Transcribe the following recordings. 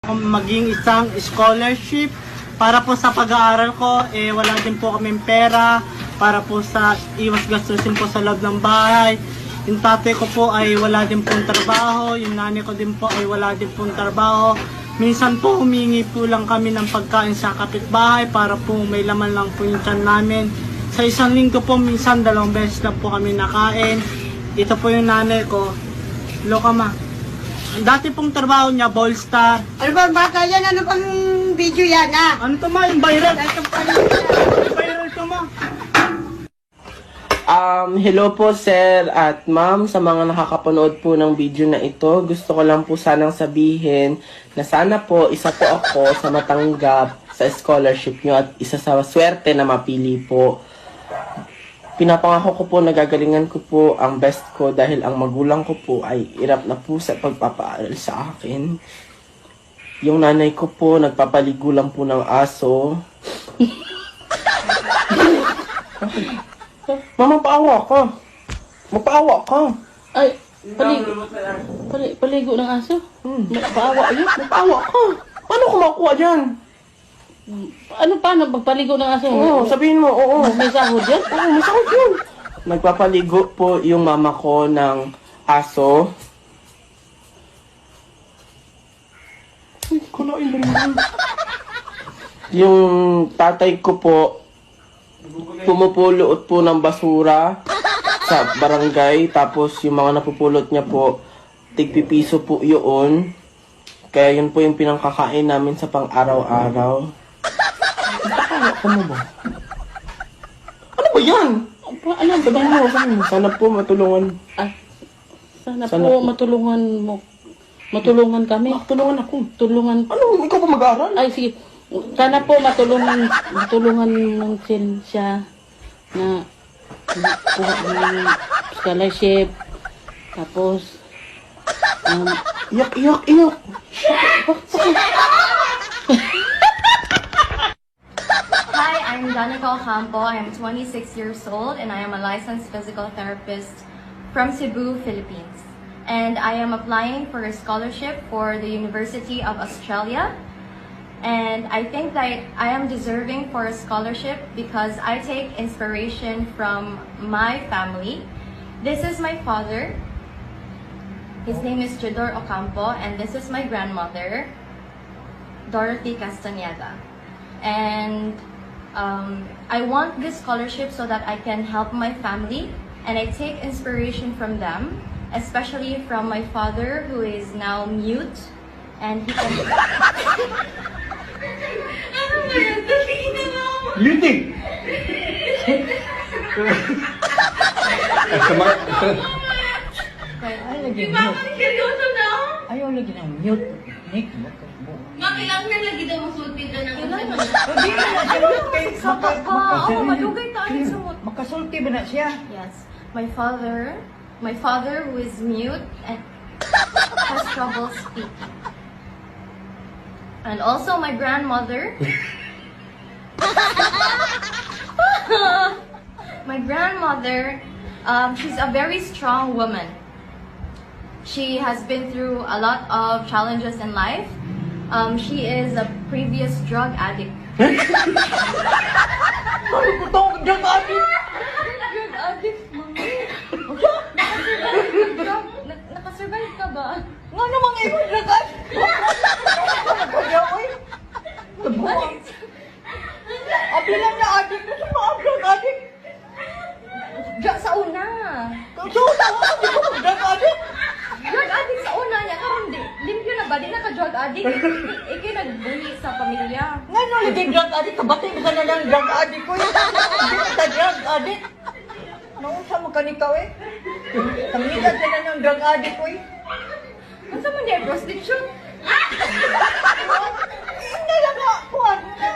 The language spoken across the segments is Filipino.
Maging isang scholarship para po sa pag-aaral ko, wala din po kaming pera para po sa iwas gastusin po sa loob ng bahay. Yung tatay ko po ay wala din pong trabaho, yung nanay ko din po ay wala din pong trabaho. Minsan po humingi po lang kami ng pagkain sa kapitbahay para po may laman lang po yung tiyan namin. Sa isang linggo po, minsan 2 beses lang po kami nakain. Ito po yung nanay ko. Loka ma. Dati pong trabaho niya, ball star. Ano ba bata yan? Ano bang video yan Ano to ma? Yung viral? Ito pa rin. Yung viral to ma. Hello po sir at ma'am sa mga nakakapanood po ng video na ito. Gusto ko lang po sanang sabihin na sana po isa po ako sa matanggap sa scholarship nyo at isa sa swerte na mapili po. Pinapangako ko po na gagalingan ko po ang best ko dahil ang magulang ko po ay hirap na po sa pagpapaaral sa akin. Yung nanay ko po nagpapaligo lang po ng aso. Mama, paawa ka. Magpaawa ka. Ay, paligo ng aso? Paawa yun? Magpaawa ka. Paano ko makuha dyan? Paano magpaligo ng aso? Oo, sabihin mo, oo. May sahod yan? Oo, masakit yun. Nagpapaligo po yung mama ko ng aso. Ay, kalain ba rin? Yung tatay ko po, pumupulot po ng basura sa barangay. Tapos yung mga napupulot niya po, tigpipiso po yun. Kaya yun po yung pinangkakain namin sa pang-araw-araw. Ako mo ba? Ano ba yan? Ano ba? Sana po matulungan. Sana Sana po po. matulungan kami. Tulungan ako. Tulungan. Ano? Ikaw pa mag-aaral? Ay, sige. Sana po matulungan ng siya na kuha ng scholarship. Tapos, Iyak. Hi, I'm Danica Ocampo. I am 26 years old and I am a licensed physical therapist from Cebu, Philippines. And I am applying for a scholarship for the University of Australia. And I think that I am deserving for a scholarship because I take inspiration from my family. This is my father. His name is Chidor Ocampo, and this is my grandmother, Dorothy Castañeda. And I want this scholarship so that I can help my family, and I take inspiration from them, especially from my father who is now mute, and he can... Ano ba yan? Tingin na mo! Muting! Di ba ako seryoso na? Ayaw lagi ng mute. Nick, Makilang na lagi daw masulti na ng Hindi na na siya. Oo, malugay tayo sa mut. Makasulti ba na siya? Yes, my father who is mute and has trouble speaking. And also my grandmother. My grandmother, she's a very strong woman. She has been through a lot of challenges in life. She is a previous drug addict. Drug addict! Drug addict, mami. Nakasurvive ka ba? Nga naman ngayon, drug addict! Nagkadyaw eh! Abi lang na addict na sa mga drug addict! Sa una. So, tama ko, di ko drug addict! Drug addict sa una niya. Karon di. Limpyo na ba? Di na ka drug addict. Iki nagbuhi sa pamilya. Nga no, lagi drug addict, kabati ka na lang drug addict ko eh! Hindi ka drug addict! Naunsa mo kanikaw eh! Kamilad ka na ng drug addict ko eh! Ano sa man niya? Prostitute? Hindi lang nga, kuhan na!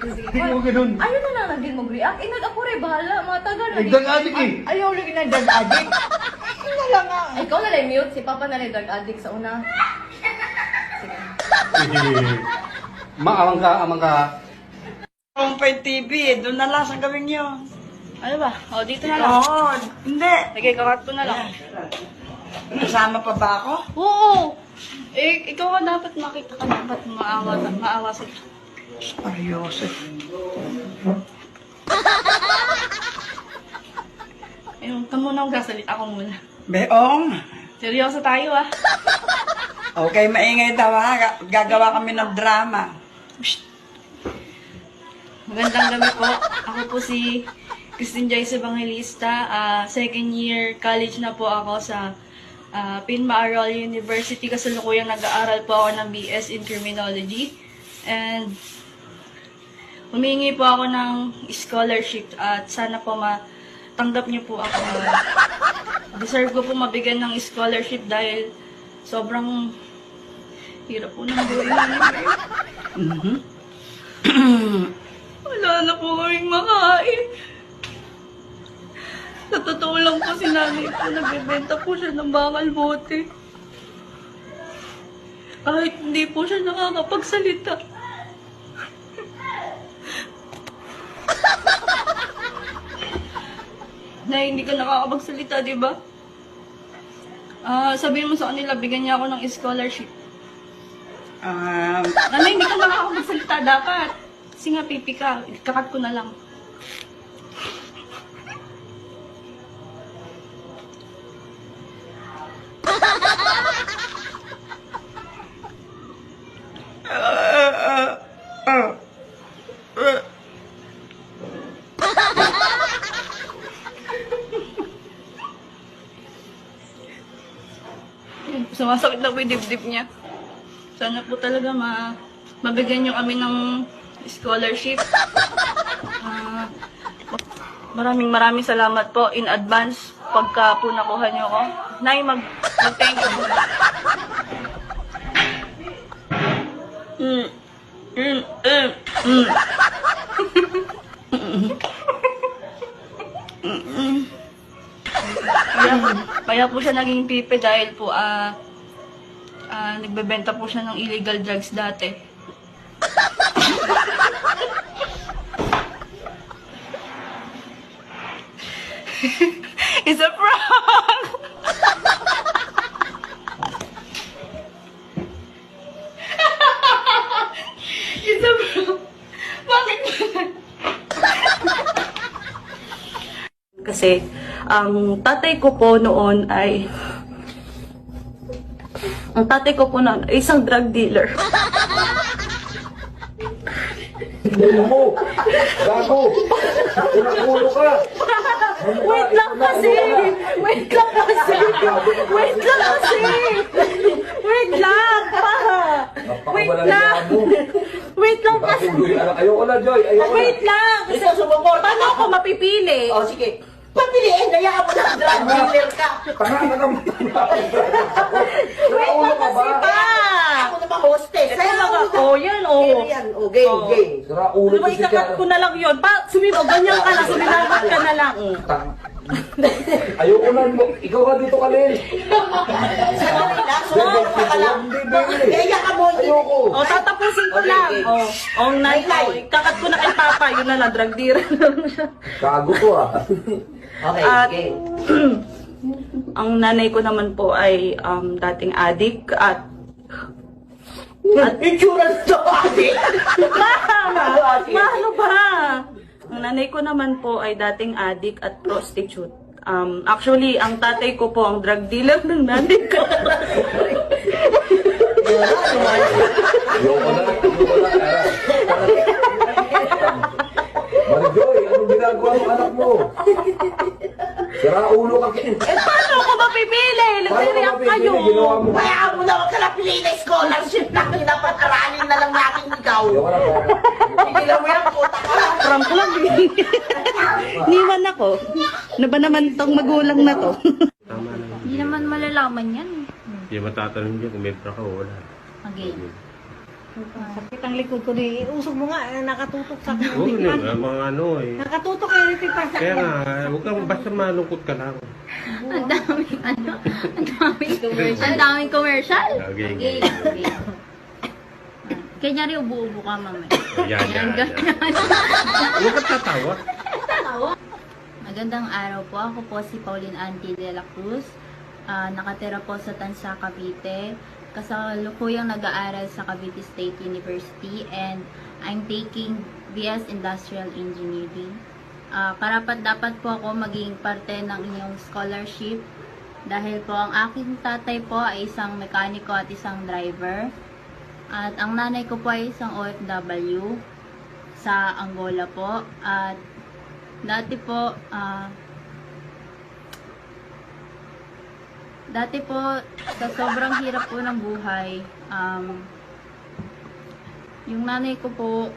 Sige. Ayun na lang naging mag-react. Inag ako rin, bahala. Mga tagal na. Nagdag adik eh. Ayaw lagi ng drug addict! Hindi lang nga! Ay, ikaw na lang mute. Si Papa na lang drug addict sa una. Amang ka. Pay TV, doon na lang sa gawin yun. ano ba? O, dito na lang. Oo, hindi. Nagkikakat ko na lang. Kasama pa ba ako? Oo! Eh, ikaw ka dapat makita ka dapat maawa sa Seryoso. Ayun, ka muna ang gasalita ko muna. Beong. Seryoso tayo ah. Okay, maingay daw ha. Gagawa kami ng drama. Magandang gabi po. Ako po si Christine Joyce Evangelista. Second year college na po ako sa Pinmaaral University. Kasalukuyang nag-aaral po ako ng BS in Criminology. And humingi po ako ng scholarship at sana po matanggap niyo po ako. Deserve ko po mabigyan ng scholarship dahil sobrang hirap po ng buhay namin. Wala na po kaming makain. Sa totoo lang po si nanay po, nagbebenta po siya ng bakal bote. Kahit hindi po siya nakakapagsalita. Na hindi ka nakakapagsalita, di ba? Sabihin mo sa kanila, bigyan niya ako ng scholarship. Nanay, hindi ka nakakapagsalita dapat. Kasi nga, pipi ka. Kakat ko na lang. Yun, sumasakit na po yung dibdib niya. Sana po talaga mabigyan niyo kami ng scholarship. Maraming salamat po in advance pagka po nakuha niyo ko. Nay, mag-thank you po. Kaya po siya naging pipe dahil po nagbebenta po siya ng illegal drugs dati. It's a prank! It's a prank! Bakit? Kasi, ang tatay ko po noon ay isang drug dealer. Gago! Gago! Ulo ka! Wait lang kasi! Wait lang kasi! Wait lang kasi! Wait lang! Pa! Wait lang! Wait lang kasi! Ayoko na, Joy! Ayoko na! Wait lang! Kasi paano ako mapipili? O sige. Pamiliin, hayaan mo na drug dealer ka. Tanga ka naman! Wait lang kasi pa! Ako naman hostess. Yan, oh. Yan, o, game, game. Sira ulo Diba ikakat ko na lang yun? Ganyan ka na, suminagot ka na lang. Ayoko na! Ikaw ka dito, Kalil! Sandali lang, sumama ka lang. Kaya ka mo. Ayoko! O, tatapusin ko lang. O, nanay, kakat ko na kay Papa, yun na lang, drug dealer na lang siya. Gago ko ah! Okay, At, game. ang nanay ko naman po ay dating adik at Insurance to, ate. ano ba? Ang nanay ko naman po ay dating adik at prostitute. Actually, ang tatay ko po ang drug dealer ng nanay ko. Ayoko na! Ayoko na! Marijoy, anong ginagawa ng anak mo? Sira ulo ka! Paano ako mapipili? Nagre-react kayo. Ginawa mo! Kaya mo na wag ka na pili na scholarship na dapat aralin na lang natin ikaw. Ayoko na po! Pigilan mo yan, puta ka. Prank ko lang eh. Niwan ako. Ano ba naman tong magulang na to? Hindi naman malalaman yan. Hindi matatanong dyan kung may pra ka o wala. Okay. Sakit ang likod ko di. Usog mo nga, nakatutok sa Oo, mga ano eh. Nakatutok kayo ito pa sa Kaya nga, huwag kang basta malungkot ka lang. Ang daming Ang daming commercial. Okay. Kanya rin ubo-ubo ka, mama. Yan. Huwag ka tatawa. Magandang araw po. Ako po si Pauline Anty de la Cruz. nakatira po sa Tansa, Cavite. Kasalukuyang nag-aaral sa Cavite State University and I'm taking BS Industrial Engineering. Karapat-dapat po ako maging parte ng inyong scholarship dahil po ang aking tatay po ay isang mekaniko at isang driver. At ang nanay ko po ay isang OFW sa Angola po. At dati po, sa sobrang hirap po ng buhay, yung nanay ko po,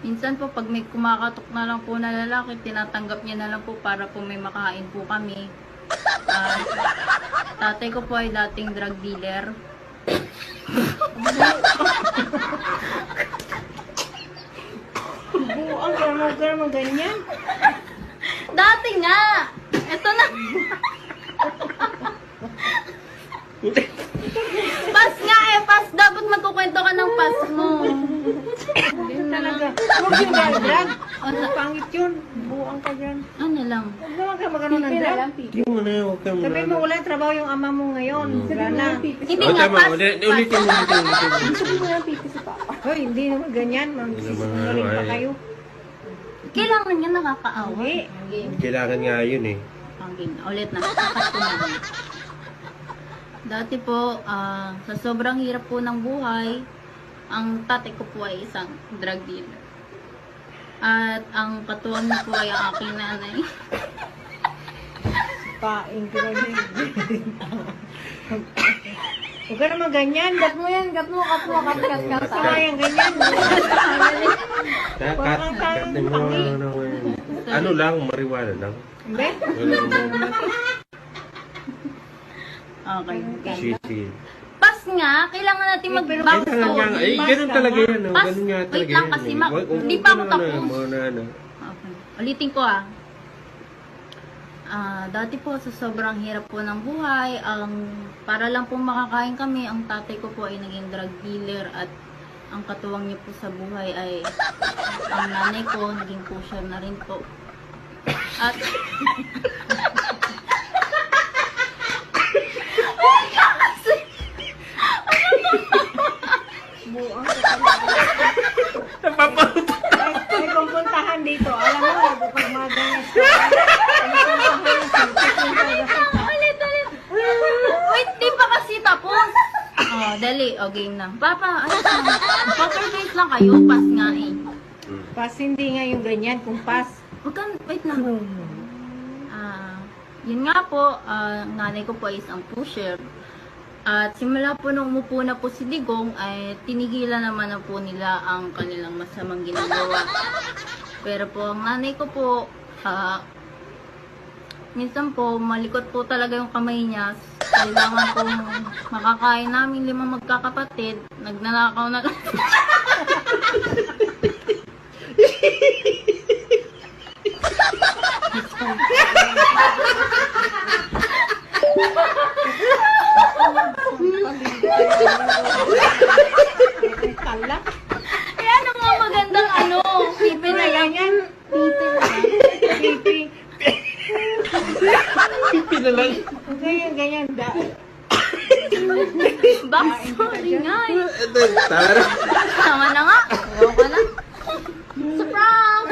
minsan po pag may kumakatok na lang po na lalaki, tinatanggap niya na lang po para po may makain po kami. Tatay ko po ay dating drug dealer. Buang ka naman ganyan. Dati nga! Ito na! Pas nga eh! Pas! Dapat magkukwento ka ng pas mo. Talaga. Huwag yung drag. Pangit yun. Buang ka dyan. Ano lang? Huwag naman ka magkaroon ng drag. Hindi mo na, huwag ka mo Sabi mo, wala trabaho yung ama mo ngayon. Wala na. Hindi Oh, nga tama. pas! Ulitin mo. Hoy, hindi naman ganyan. Magsisinungaling pa kayo. Kailangan nga nakakaawa. Hindi. Kailangan nga yun eh. Okay, ulit na. Kakat ko na lang. Dati po, sa sobrang hirap po ng buhay, ang tatay ko po ay isang drug dealer. At ang katuwang niya po ay ang aking nanay. Paing ka na Huwag ka naman ganyan. Gat mo yan, gat mo. Sayang ganyan. Kat mo. Ano lang, mariwala lang. Hindi? Okay. Sisi. Pas nga, kailangan natin mag-backstory. Kailangan nga, ganun talaga yan. Pas, Ganun nga wait talaga lang yan. kasi, Hindi pa ako tapos. Ano. Okay. Ulitin ko dati po sa sobrang hirap po ng buhay, para lang po makakain kami, ang tatay ko po ay naging drug dealer at ang katuwang niya po sa buhay ay ang nanay ko, naging pusher na rin po. At Buang ka May pupuntahan dito. Alam mo, bukang magangas ka. ulit. Wait, di pa kasi tapos. Dali. Game na. Papa, poker face lang kayo. Pas nga eh. Pas hindi nga yung ganyan. Kung pas. Wait lang. Yun nga po, nanay ko po is ang pusher. At simula po nung umupo na po si Digong, ay tinigilan naman na po nila ang kanilang masamang ginagawa. Pero po, ang nanay ko po, minsan po, malikot po talaga yung kamay niya. Kailangan pong makakain namin 5 magkakapatid. Nagnanakaw na lang. Kala. Eh, ano nga magandang pipi na lang. Ganyan. Pipi. Pipi na lang. Ganyan. Backstory nga eh. Tara. Tama na nga. Ayaw ka na. It's a prank!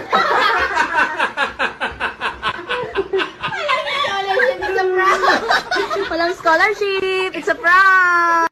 Walang scholarship! It's a prank!